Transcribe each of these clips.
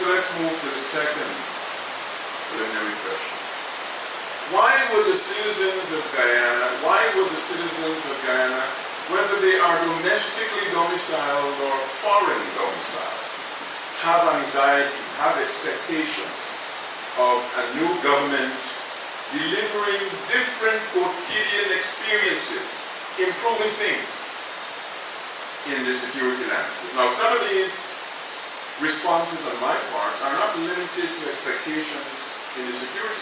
So let's move to the second preliminary question. Why would the citizens of Guyana, whether they are domestically domiciled or foreign domiciled, have anxiety, have expectations of a new government delivering different quotidian experiences, improving things in the security landscape? Now, some of these responses on my part are not limited to expectations in the security.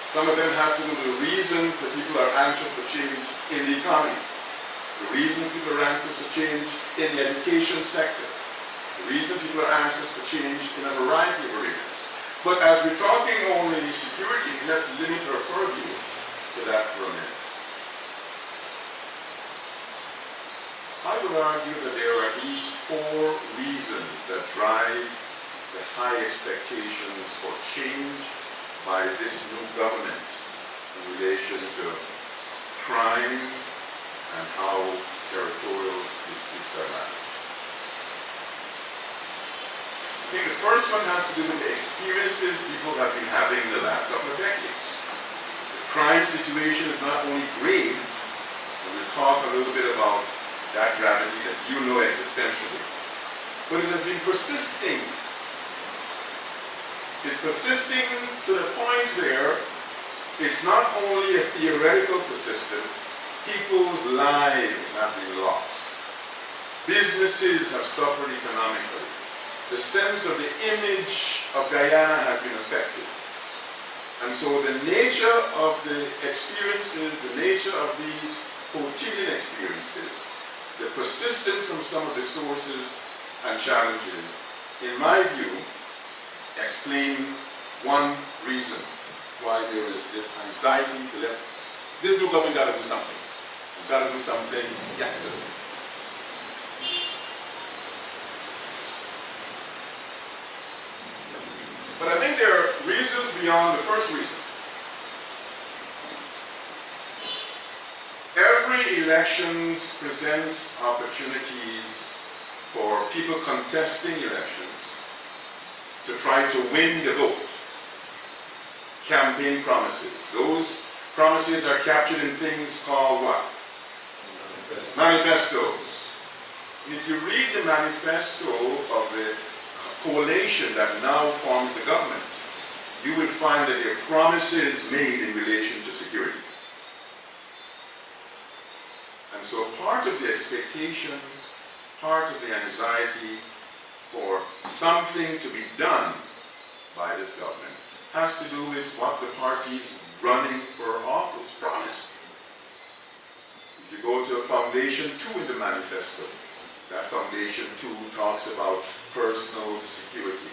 Some of them have to do with the reasons that people are anxious for change in the economy, the reasons people are anxious for change in the education sector, the reason people are anxious for change in a variety of areas. But as we're talking only security, let's limit our purview to that for a minute. I would argue that there are at least 4 reasons that drive the high expectations for change by this new government in relation to crime and how territorial disputes are managed. I think the first one has to do with the experiences people have been having in the last couple of decades. The crime situation is not only grave, and we'll talk a little bit about that gravity that you know existentially, but it has been persisting. It's persisting to the point where it's not only a theoretical persistence, people's lives have been lost. Businesses have suffered economically. The sense of the image of Guyana has been affected. And so the nature of the experiences, the nature of these quotidian experiences, the persistence of some of the sources and challenges, in my view, explain one reason why there is this anxiety to let this new government got to do something. We've got to do something yesterday. But I think there are reasons beyond the first reason. Every election presents opportunities for people contesting elections to try to win the vote. Campaign promises. Those promises are captured in things called what? Manifestos. And if you read the manifesto of the coalition that now forms the government, you will find that there are promises made in relation to security. And so part of the expectation, part of the anxiety for something to be done by this government has to do with what the parties running for office promise. If you go to Foundation 2 in the manifesto, that Foundation 2 talks about personal security.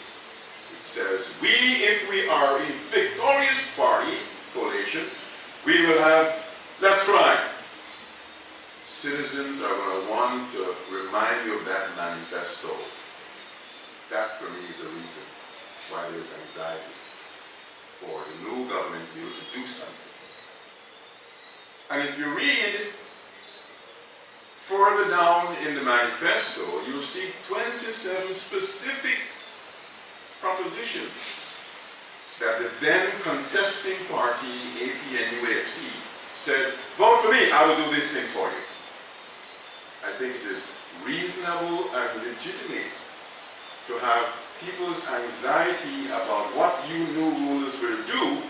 It says, if we are a victorious party, coalition, we will have less crime. Citizens are going to want to remind you of that manifesto. That, for me, is a reason why there's anxiety for the new government to be able to do something. And if you read further down in the manifesto, you'll see 27 specific propositions that the then contesting party, APNUAFC, said, vote for me, I will do these things for you. I think it is reasonable and legitimate to have people's anxiety about what you new rulers will do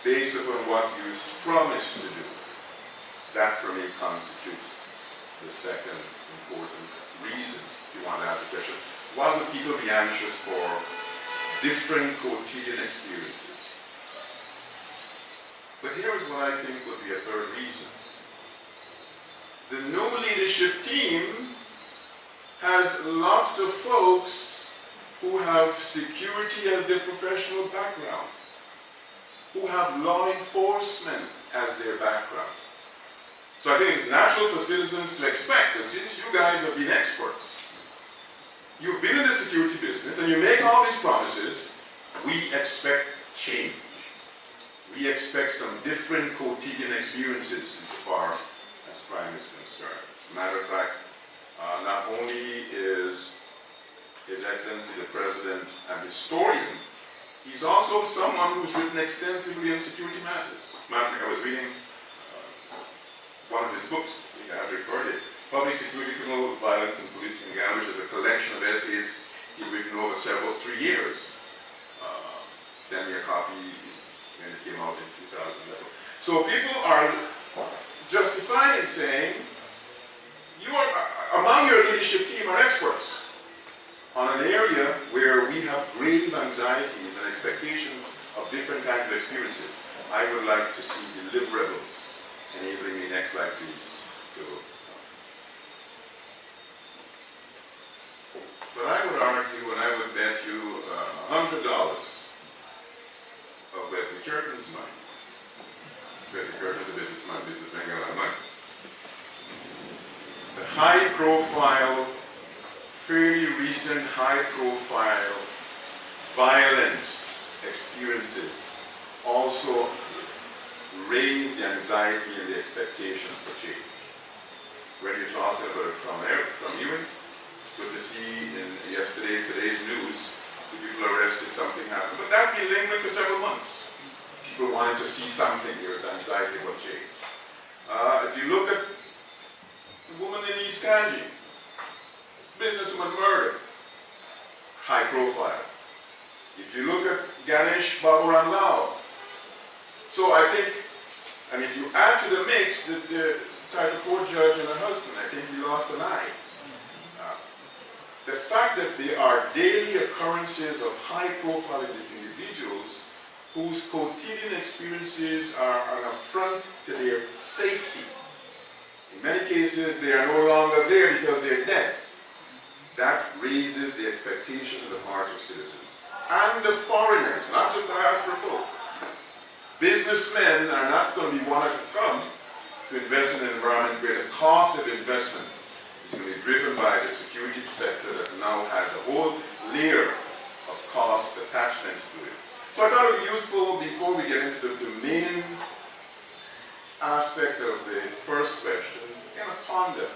based upon what you promised to do. That, for me, constitutes the second important reason, if you want to ask the question, why would people be anxious for different quotidian experiences? But here is what I think would be a third reason. The new leadership team has lots of folks who have security as their professional background, who have law enforcement as their background. So I think it's natural for citizens to expect that since you guys have been experts, you've been in the security business and you make all these promises, we expect change. We expect some different quotidian experiences insofar as crime is concerned. As a matter of fact, not only is His Excellency the President, an historian, he's also someone who's written extensively on security matters. Matter of fact, I was reading one of his books, I have referred it, Public Security, Criminal Violence, and Police in Ghana, which is a collection of essays he'd written over 3 years. Sent me a copy when it came out in 2011. So people are justified in saying, you are, among your leadership team are experts on an area where we have grave anxieties and expectations of different kinds of experiences. I would like to see deliverables. Enabling me, next slide please. But I would argue, and I would bet you $100 of Wesley Kirkland's money. Wesley Kirkland's a businessman, businessman got a lot of money. The high-profile, fairly recent high-profile violence experiences also raise the anxiety and the expectations for change. When you're talking about from Ewing, it's good to see in today's news, the people arrested, something happened. But that's been lingering for several months. People wanted to see something. There's anxiety about change. If you look at the woman in East Kanji, businesswoman murder, high profile. If you look at Ganesh Baburan Rao, so I think, and if you add to the mix the title court judge and her husband, I think he lost an eye. The fact that there are daily occurrences of high-profile individuals whose quotidian experiences are an affront to their safety. In many cases, they are no longer there because they're dead. That raises the expectation on the part of citizens. And the foreigners, not just the diaspora folk. Businessmen are not going to be wanting to come to invest in an environment where the cost of investment is going to be driven by the security sector that now has a whole layer of cost attachments to it. So I thought it would be useful, before we get into the main aspect of the first question, kind of ponder.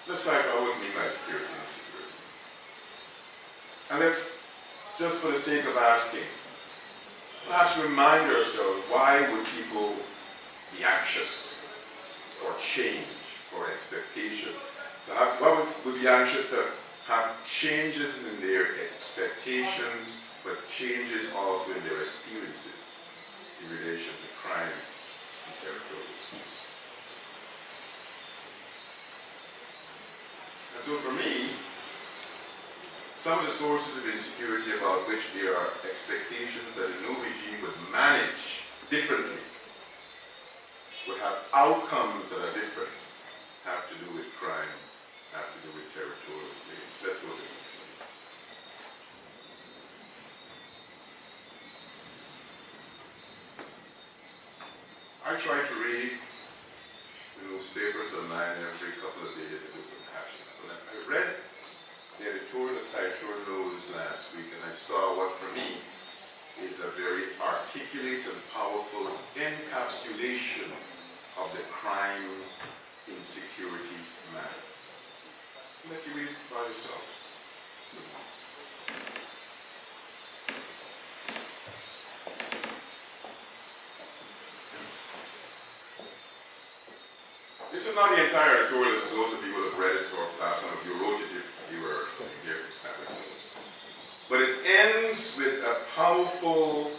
Let's try to what we mean by security and insecurity. And let's, just for the sake of asking, perhaps remind ourselves, why would people be anxious for change, for expectation? Why would be anxious to have changes in their expectations, but changes also in their experiences in relation to crime and territorial disputes? And so for me, some of the sources of insecurity about which there are expectations that a new regime would manage differently, would have outcomes that are different, have to do with crime, have to do with territorial claims. Let's go to the next slide. I try to read the newspapers online every couple of days. I do some catching up. And I read the editorial of Territorial News last week, and I saw what for me is a very articulate and powerful encapsulation of the crime insecurity matter. Let you read it by yourselves. This is not the entire editorial, as those of you who have read it, or perhaps some of you wrote it if you were here from Stanford News. But it ends with a powerful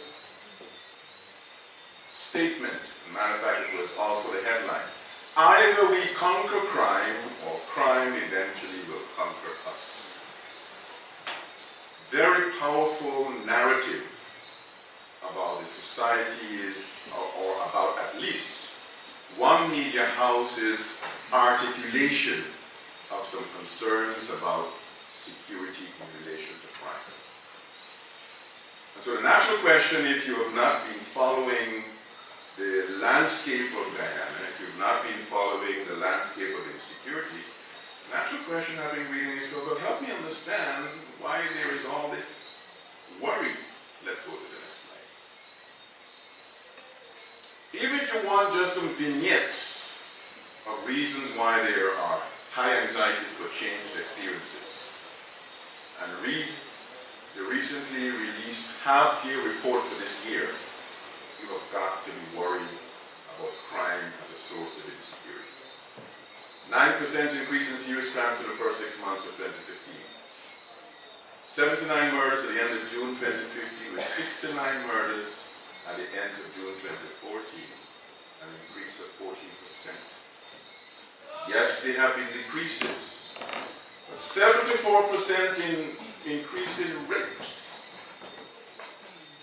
statement. As a matter of fact, it was also the headline. Either we conquer crime, or crime eventually will conquer us. Very powerful narrative about the society's, or about at least one media house's articulation of some concerns about security in relation to crime. And so the natural question, if you have not been following the landscape of Guyana, if you've not been following the landscape of insecurity, the natural question I've been reading is, well, help me understand why there is all this worry. Let's go to the next slide. Even if you want just some vignettes of reasons why there are high anxieties for changed experiences, and read the recently released half-year report for this year, you have got to be worried about crime as a source of insecurity. 9% increase in serious crimes in the first 6 months of 2015. 79 murders at the end of June 2015, with 69 murders at the end of June 2014, an increase of 14%. Yes, there have been decreases, but 74% increase in rapes,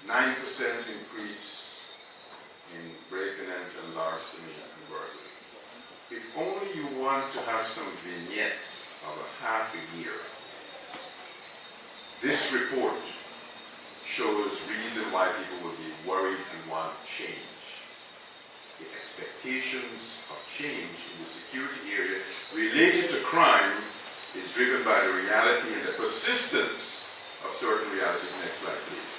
9% increase in break and enter, larceny, and burglary. If only you want to have some vignettes of a half a year, this report shows reason why people will be worried and want change. The expectations of change in the security area related to crime is driven by the reality and the persistence of certain realities, next slide please,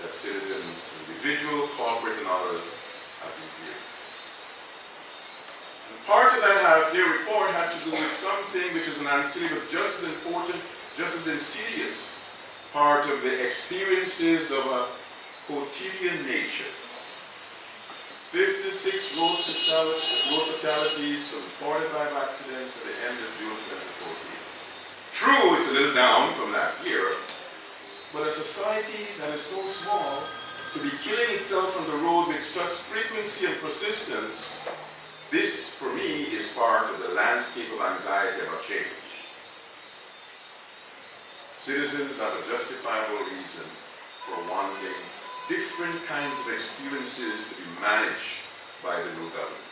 that citizens, individual, corporate, and others have been fearing. And part of that half-year report had to do with something which is an ancillary but just as important, just as insidious part of the experiences of a quotidian nature. 56 road fatalities, some 45 accidents at the end of June 2014. True, it's a little down from last year, but a society that is so small to be killing itself on the road with such frequency and persistence, this, for me, is part of the landscape of anxiety about change. Citizens have a justifiable reason for wanting different kinds of experiences to be managed by the new government.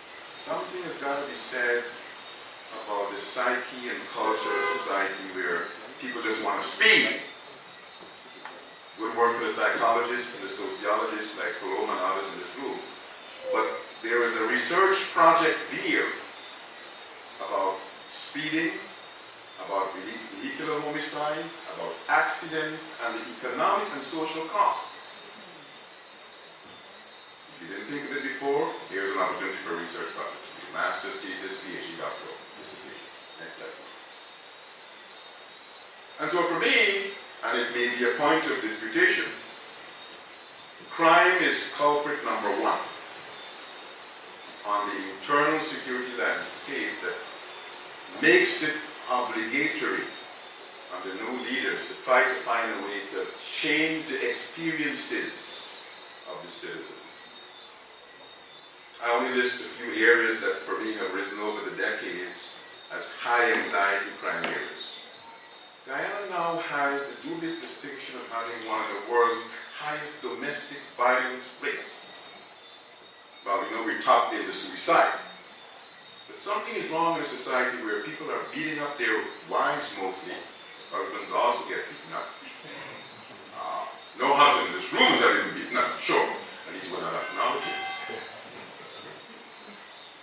Something has got to be said about the psyche and culture of society where people just want to speed. Good work for the psychologists and the sociologists like Coloma and others in this room. But there is a research project here about speeding, about vehicular homicides, about accidents, and the economic and social cost. If you didn't think of it before, here's an opportunity for a research project. Master's thesis, PhD, doctoral dissertation. Next slide, please. And so for me, and it may be a point of disputation, crime is culprit number one on the internal security landscape that makes it obligatory on the new leaders to try to find a way to change the experiences of the citizens. I only list a few areas that for me have risen over the decades as high anxiety crime areas. Guyana now has the dubious distinction of having one of the world's highest domestic violence rates. Well, we know we're top in the suicide. But something is wrong in a society where people are beating up their wives mostly. Husbands also get beaten up. No husband in this room has ever been beaten up, sure. At least we're not acknowledging it.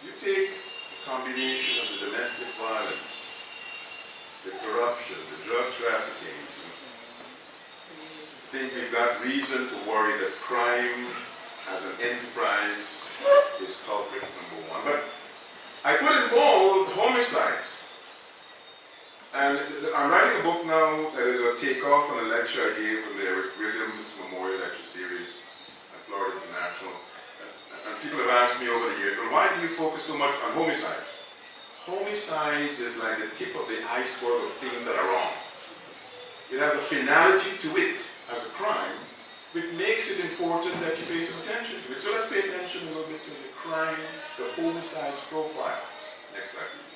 You take a combination of the domestic violence, the corruption, the drug trafficking. I think we've got reason to worry that crime as an enterprise is culprit number one. But I put in bold homicides. And I'm writing a book now that is a takeoff on a lecture I gave in the Eric Williams Memorial Lecture Series at Florida International. And people have asked me over the years, well, why do you focus so much on homicides? Homicides is like the tip of the iceberg of things that are wrong. It has a finality to it as a crime, which makes it important that you pay some attention to it. So let's pay attention a little bit to the crime, the homicides profile. Next slide, please.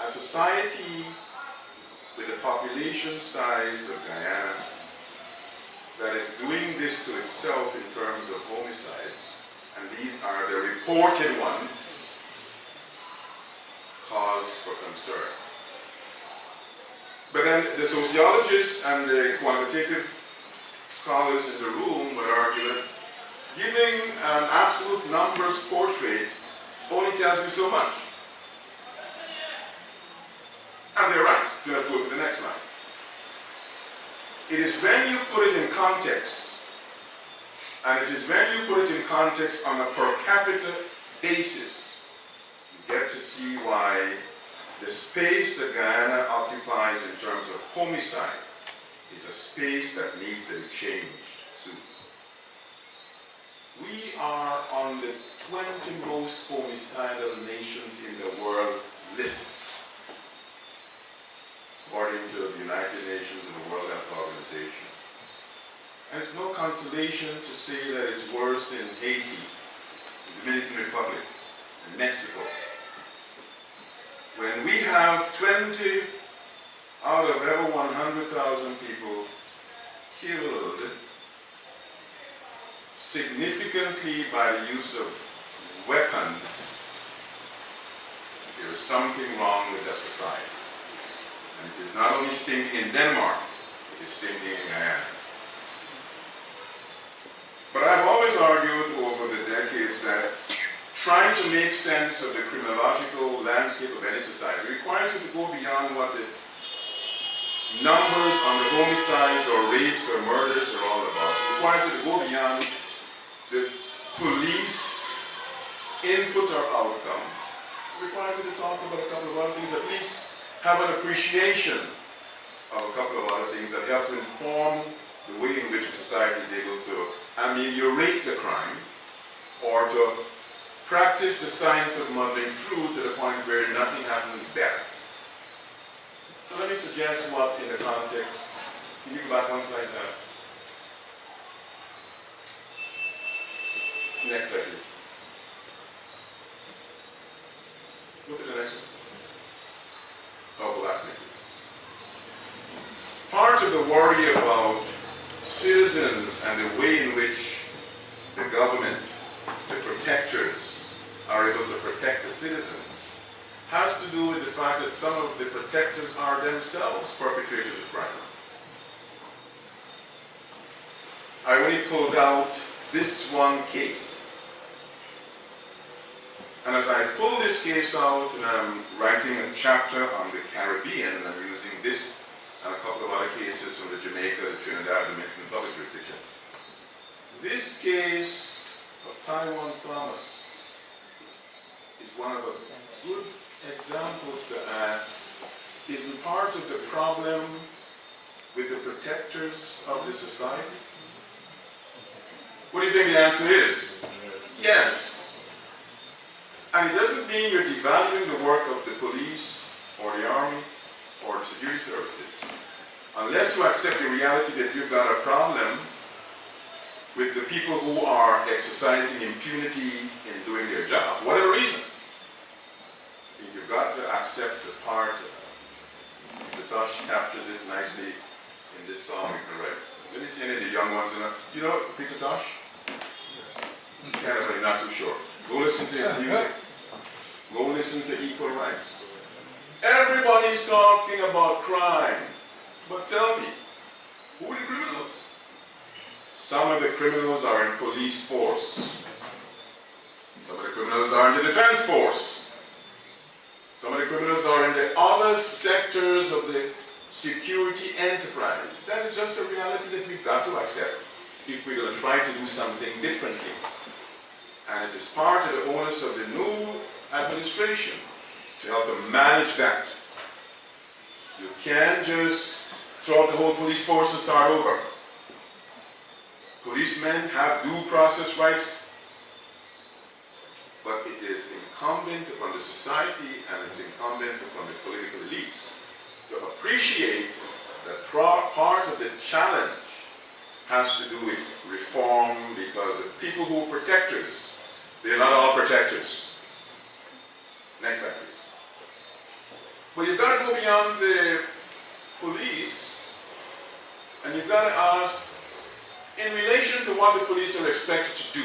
A society with a population size of Guyana that is doing this to itself in terms of homicides, and these are the reported ones, cause for concern. But then the sociologists and the quantitative scholars in the room would argue that giving an absolute numbers portrait only tells you so much. And they're right. So let's go to the next slide. It is when you put it in context And it is when you put it in context on a per capita basis, you get to see why the space that Guyana occupies in terms of homicide is a space that needs to be changed too. We are on the 20 most homicidal nations in the world list, according to the United Nations and the World Health Organization. And it's no consolation to say that it's worse in Haiti, the Dominican Republic, and Mexico. When we have 20 out of every 100,000 people killed significantly by the use of weapons, there is something wrong with that society. And it is not only stinking in Denmark, it is stinking in Guyana. But I've always argued over the decades that trying to make sense of the criminological landscape of any society requires you to go beyond what the numbers on the homicides or rapes or murders are all about. It requires you to go beyond the police input or outcome. It requires you to talk about a couple of other things, at least have an appreciation of a couple of other things that help to inform the way in which a society is able to ameliorate the crime or to practice the science of muddling through to the point where nothing happens better. So let me suggest what in the context, can you go back one slide now? Next slide, please. Go to the next one. Oh, go back to it, please. Part of the worry about citizens and the way in which the government, the protectors, are able to protect the citizens has to do with the fact that some of the protectors are themselves perpetrators of crime. I only pulled out this one case. And as I pull this case out, and I'm writing a chapter on the Caribbean, and I'm using this and a couple of other cases from the Jamaica, the Trinidad, Dominican Republic jurisdiction. This case of Taiwan Thomas is one of the good examples to ask, isn't part of the problem with the protectors of the society? What do you think the answer is? Yes. And it doesn't mean you're devaluing the work of the police or the army or the security services. Unless you accept the reality that you've got a problem with the people who are exercising impunity in doing their job, for whatever reason. You've got to accept the part, Tosh captures it nicely in this song he writes. Let me see any of the young ones. You know Peter Tosh? Canada, not too sure. Go listen to his music. Go listen to Equal Rights. Everybody's talking about crime. But tell me, who are the criminals? Some of the criminals are in police force. Some of the criminals are in the defense force. Some of the criminals are in the other sectors of the security enterprise. That is just a reality that we've got to accept if we're going to try to do something differently. And it is part of the onus of the new administration to help to manage that. You can't just throw out the whole police force and start over. Policemen have due process rights, but it is incumbent upon the society and it's incumbent upon the political elites to appreciate that part of the challenge has to do with reform, because the people who are protectors, they're not all protectors. Next slide, please. But you've got to go beyond the police, and you've got to ask, in relation to what the police are expected to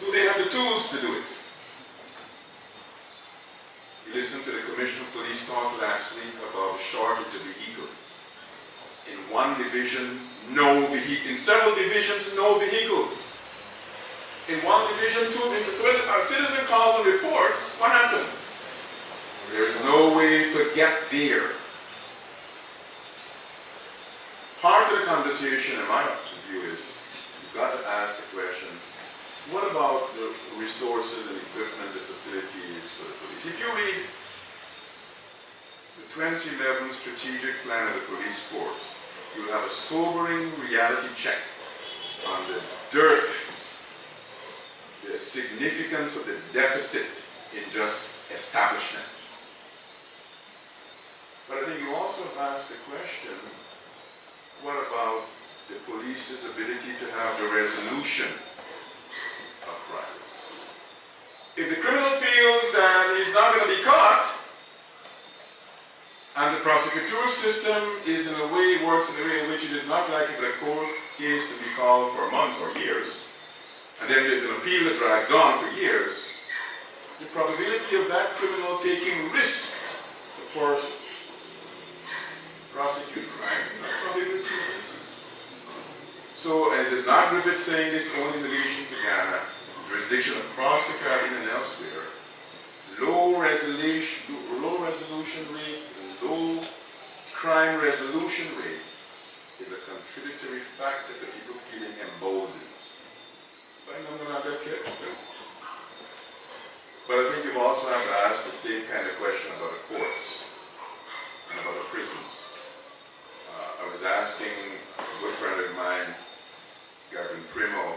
do they have the tools to do it? You listened to the Commissioner of Police talk last week about the shortage of vehicles. In one division, no vehicle. In several divisions, no vehicles. In one division, 2 vehicles. So when a citizen calls and reports, what happens? There's no way to get there. Part of the conversation, in my view, is you've got to ask the question, resources and equipment and facilities for the police. If you read the 2011 Strategic Plan of the Police Force, you'll have a sobering reality check on the dearth, the significance of the deficit in just establishment. But I think you also have asked the question, what about the police's ability to have the resolution of crimes? If the criminal feels that he's not going to be caught, and the prosecutorial system is in a way, works in a way in which it is not likely for a court case to be called for months or years, and then there's an appeal that drags on for years, the probability of that criminal taking risk to prosecute crime, that probability increases. So, and it is not Griffith saying this only in relation to Ghana, jurisdiction across the Caribbean and elsewhere, low resolution rate, low crime resolution rate is a contributory factor to people feeling emboldened. I know I'm going to have that catch. But I think you also have to ask the same kind of question about the courts and about the prisons. I was asking a good friend of mine, Gavin Primo,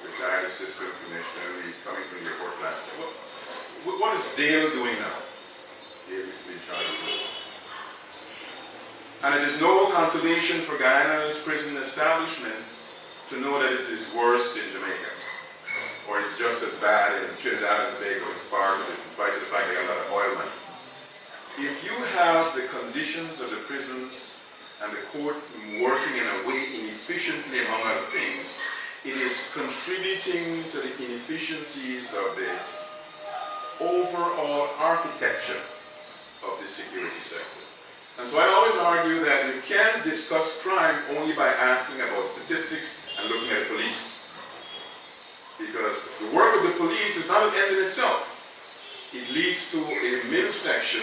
retired assistant commissioner, coming from the airport last night. What is Dale doing now? Dale used to be in charge of it. And it is no consolation for Guyana's prison establishment to know that it is worse in Jamaica, or it's just as bad in Trinidad and Tobago, in spite of the fact they got a lot of oil money. If you have the conditions of the prisons and the court working in a way inefficiently, among other things, it is contributing to the inefficiencies of the overall architecture of the security sector. And so I always argue that you can't discuss crime only by asking about statistics and looking at the police. Because the work of the police is not an end in itself. It leads to a middle section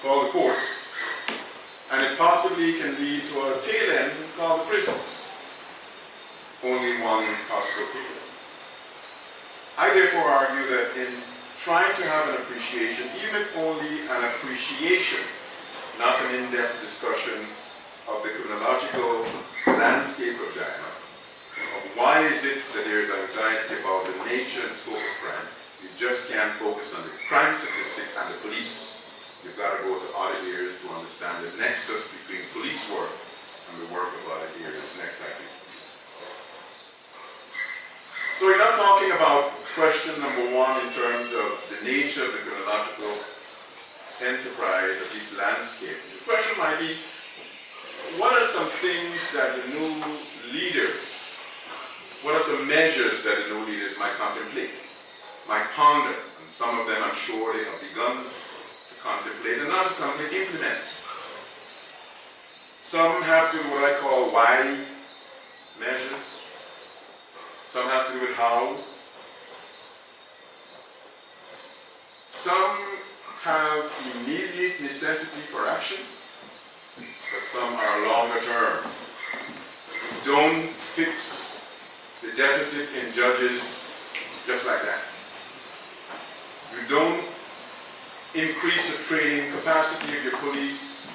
called the courts, and it possibly can lead to a tail end called the prisons. Only one possible tail end. I therefore argue that in trying to have an appreciation, even if only an appreciation, not an in-depth discussion of the criminological landscape of Guyana, of why is it that there is anxiety about the nature and scope of crime. You just can't focus on the crime statistics and the police. You've got to go to other areas to understand the nexus between police work and the work of other areas. Next slide, please. So enough talking about question number one in terms of the nature of the criminological enterprise, of this landscape. The question might be, what are some things that the new leaders, what are some measures that the new leaders might contemplate, might ponder? And some of them I'm sure they have begun to contemplate, and not just contemplate, implement. Some have to do what I call why measures. Some have to do with how. Some have immediate necessity for action, but some are longer term. Don't fix the deficit in judges just like that. You don't increase the training capacity of your police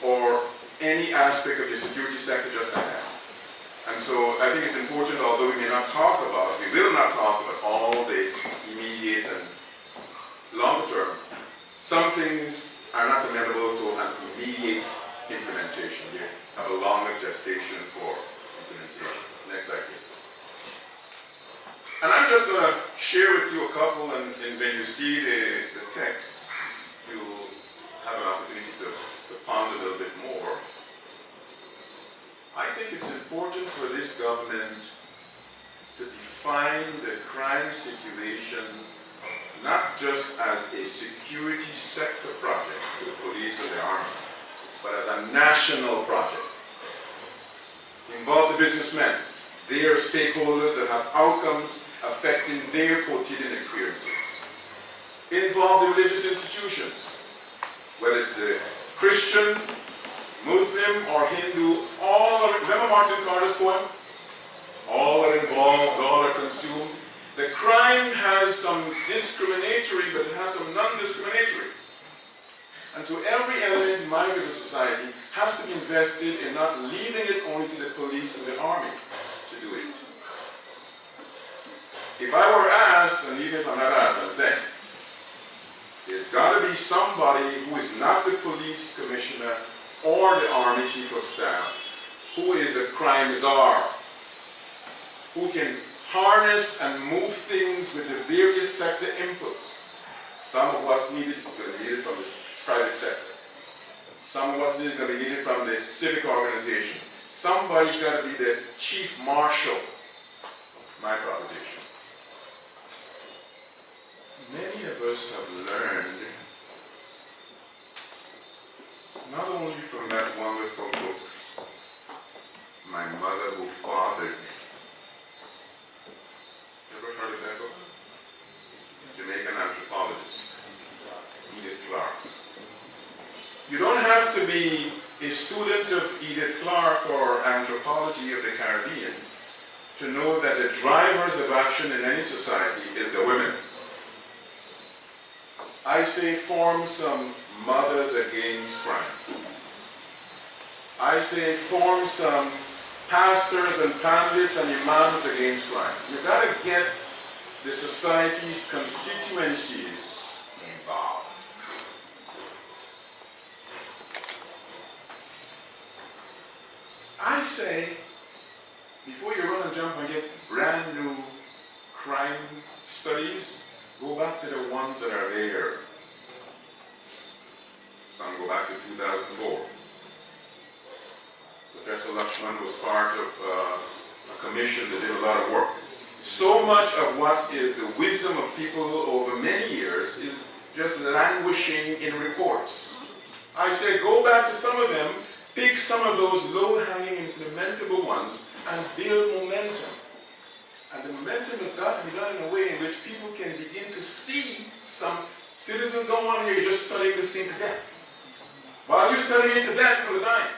or any aspect of your security sector just like that. And so I think it's important, although we may not talk about, we will not talk about all the immediate and long term, some things are not amenable to an immediate implementation. They have a longer gestation for implementation. Next slide, please. And I'm just going to share with you a couple, and when you see the text, you have an opportunity to ponder a little bit more. I think it's important for this government to define the crime situation not just as a security sector project for the police or the army, but as a national project. Involve the businessmen, their stakeholders that have outcomes affecting their quotidian experiences. Involve the religious institutions, whether it's the Christian, Muslim, or Hindu, all are, remember Martin Carter's poem? All are involved, all are consumed. The crime has some discriminatory, but it has some non-discriminatory. And so every element in my view of society has to be invested in not leaving it only to the police and the army to do it. If I were asked, and even if I'm not asked, I'm saying, there's got to be somebody who is not the police commissioner or the army chief of staff, who is a crime czar, who can harness and move things with the various sector inputs. Some of what's needed is going to be needed from the private sector. Some of what's needed is going to be needed from the civic organization. Somebody's got to be the chief marshal. My proposition. Many of us have learned, not only from that wonderful book, My Mother Who Fathered Me. Ever heard of that book? Jamaican anthropologist, Edith Clarke. You don't have to be a student of Edith Clarke or anthropology of the Caribbean to know that the drivers of action in any society is the women. I say form some mothers against crime. I say form some pastors and pandits and imams against crime. You've got to get the society's constituencies involved. I say, before you run and jump and get brand new crime studies, go back to the ones that are there. Some go back to 2004. Professor Lakshman was part of a commission that did a lot of work. So much of what is the wisdom of people over many years is just languishing in reports. I say go back to some of them, pick some of those low-hanging implementable ones and build momentum. And the momentum has got to be done in a way in which people can begin to see some citizens don't want to hear you just studying this thing to death. While you're studying it to death all the time,